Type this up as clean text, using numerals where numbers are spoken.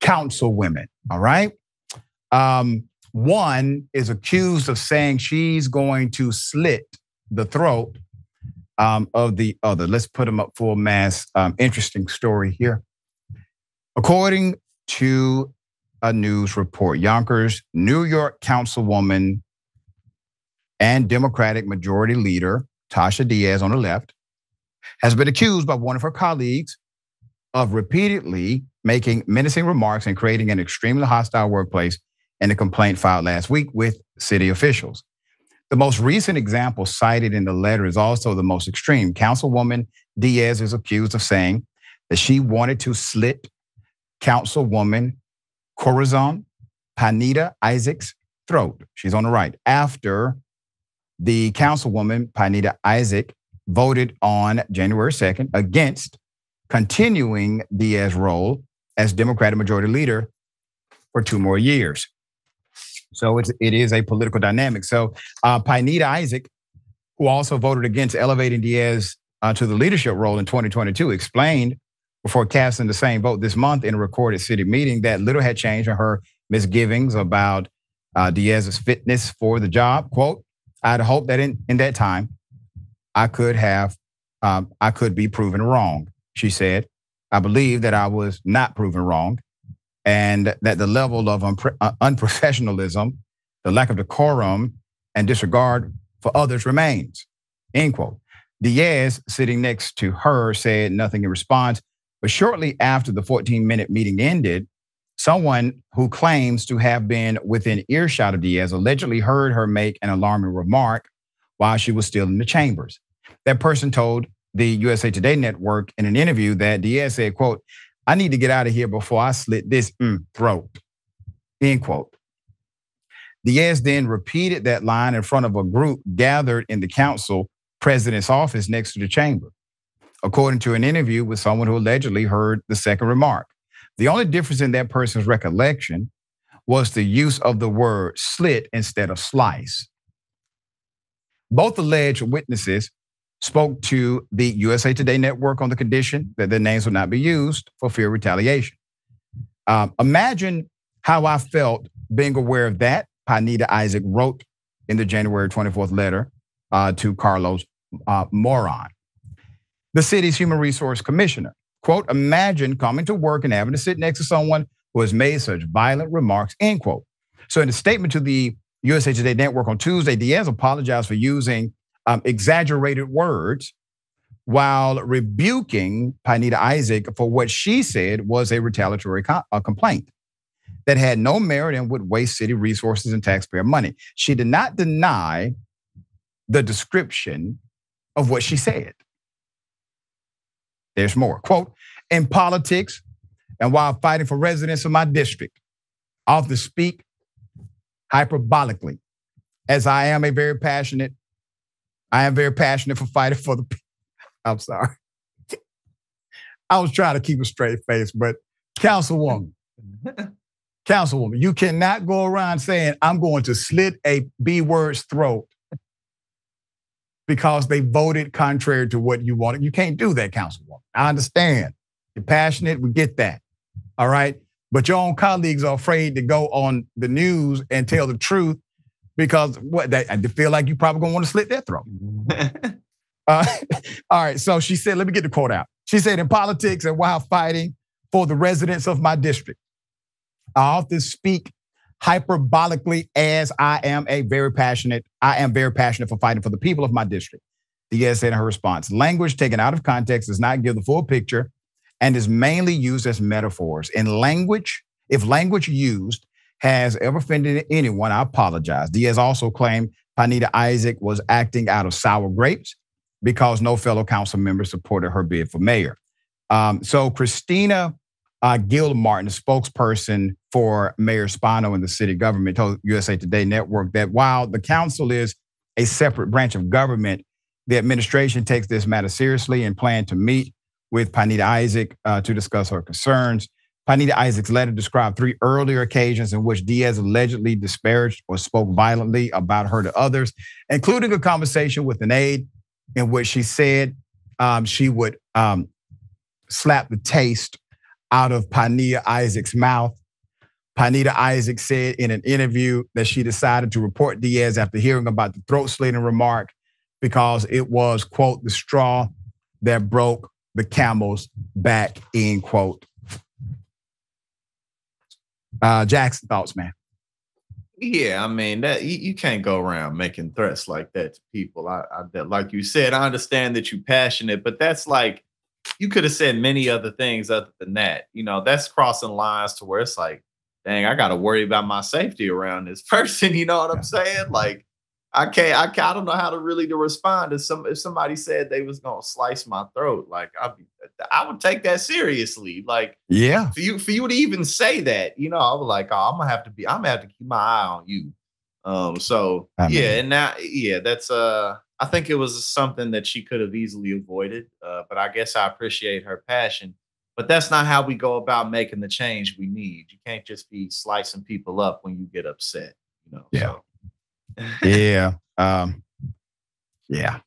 councilwomen, all right? One is accused of saying she's going to slit the throat of the other. Let's put them up full mass. Interesting story here. According to a news report, Yonkers, New York Councilwoman and Democratic Majority Leader Tasha Diaz on the left has been accused by one of her colleagues of repeatedly making menacing remarks and creating an extremely hostile workplace in a complaint filed last week with city officials. The most recent example cited in the letter is also the most extreme. Councilwoman Diaz is accused of saying that she wanted to slit Councilwoman Corazon Pineda-Isaac's throat. She's on the right. After the Councilwoman Pineda-Isaac voted on January 2nd against continuing Diaz's role as Democratic Majority Leader for 2 more years. So it is a political dynamic. So Pineda-Isaac, who also voted against elevating Diaz to the leadership role in 2022, explained before casting the same vote this month in a recorded city meeting that little had changed in her misgivings about Diaz's fitness for the job. Quote, "I'd hoped that in that time I could be proven wrong," she said. "I believe that I was not proven wrong, and that the level of unprofessionalism, the lack of decorum, and disregard for others remains," end quote. Diaz, sitting next to her, said nothing in response, but shortly after the 14-minute meeting ended, someone who claims to have been within earshot of Diaz allegedly heard her make an alarming remark while she was still in the chambers. That person told the USA Today network in an interview that Diaz said, quote, "I need to get out of here before I slit this throat," end quote. Diaz then repeated that line in front of a group gathered in the council president's office next to the chamber, according to an interview with someone who allegedly heard the second remark. The only difference in that person's recollection was the use of the word slit instead of slice. Both alleged witnesses spoke to the USA Today network on the condition that their names would not be used for fear of retaliation. Imagine how I felt being aware of that, Pineda-Isaac wrote in the January 24th letter to Carlos Moron, the city's human resource commissioner. Quote, "Imagine coming to work and having to sit next to someone who has made such violent remarks," end quote. So in a statement to the USA Today network on Tuesday, Diaz apologized for using exaggerated words while rebuking Pineda-Isaac for what she said was a retaliatory complaint that had no merit and would waste city resources and taxpayer money. She did not deny the description of what she said. There's more. Quote, "In politics and while fighting for residents of my district, I often speak hyperbolically, as I am very passionate for fighting for the people." I'm sorry. I was trying to keep a straight face, but Councilwoman, you cannot go around saying I'm going to slit a B-word's throat because they voted contrary to what you wanted. You can't do that, Councilwoman. I understand. You're passionate, we get that. All right. But your own colleagues are afraid to go on the news and tell the truth because they feel like you probably gonna want to slit their throat. All right, so she said, let me get the quote out. She said, "In politics and while fighting for the residents of my district, I often speak hyperbolically as I am very passionate for fighting for the people of my district." Diaz said in her response, "Language taken out of context does not give the full picture and is mainly used as metaphors. If language used has ever offended anyone, I apologize." Diaz also claimed Pineda-Isaac was acting out of sour grapes because no fellow council members supported her bid for mayor. So Christina Gilmartin, a spokesperson for Mayor Spano in the city government, told USA Today network that while the council is a separate branch of government, the administration takes this matter seriously and planned to meet with Pineda-Isaac to discuss her concerns. Pineda-Isaac's letter described 3 earlier occasions in which Diaz allegedly disparaged or spoke violently about her to others, including a conversation with an aide in which she said she would slap the taste out of Pineda-Isaac's mouth. Pineda-Isaac said in an interview that she decided to report Diaz after hearing about the throat-slitting remark because it was, quote, the straw that broke the camel's back, end quote. Jackson, thoughts, man? Yeah, I mean that you can't go around making threats like that to people. Like you said, I understand that you're passionate, but that's like you could have said many other things other than that. You know, that's crossing lines to where it's like, dang, I got to worry about my safety around this person. You know what I'm saying? Like, I don't know how to really to respond to if somebody said they was gonna slice my throat. Like, I would take that seriously. Like, yeah, for you to even say that, you know, I was like, oh, I'm gonna have to keep my eye on you. So yeah, and now that's I think it was something that she could have easily avoided. But I guess I appreciate her passion. But that's not how we go about making the change we need. You can't just be slicing people up when you get upset, you know. Yeah. So Yeah. Yeah.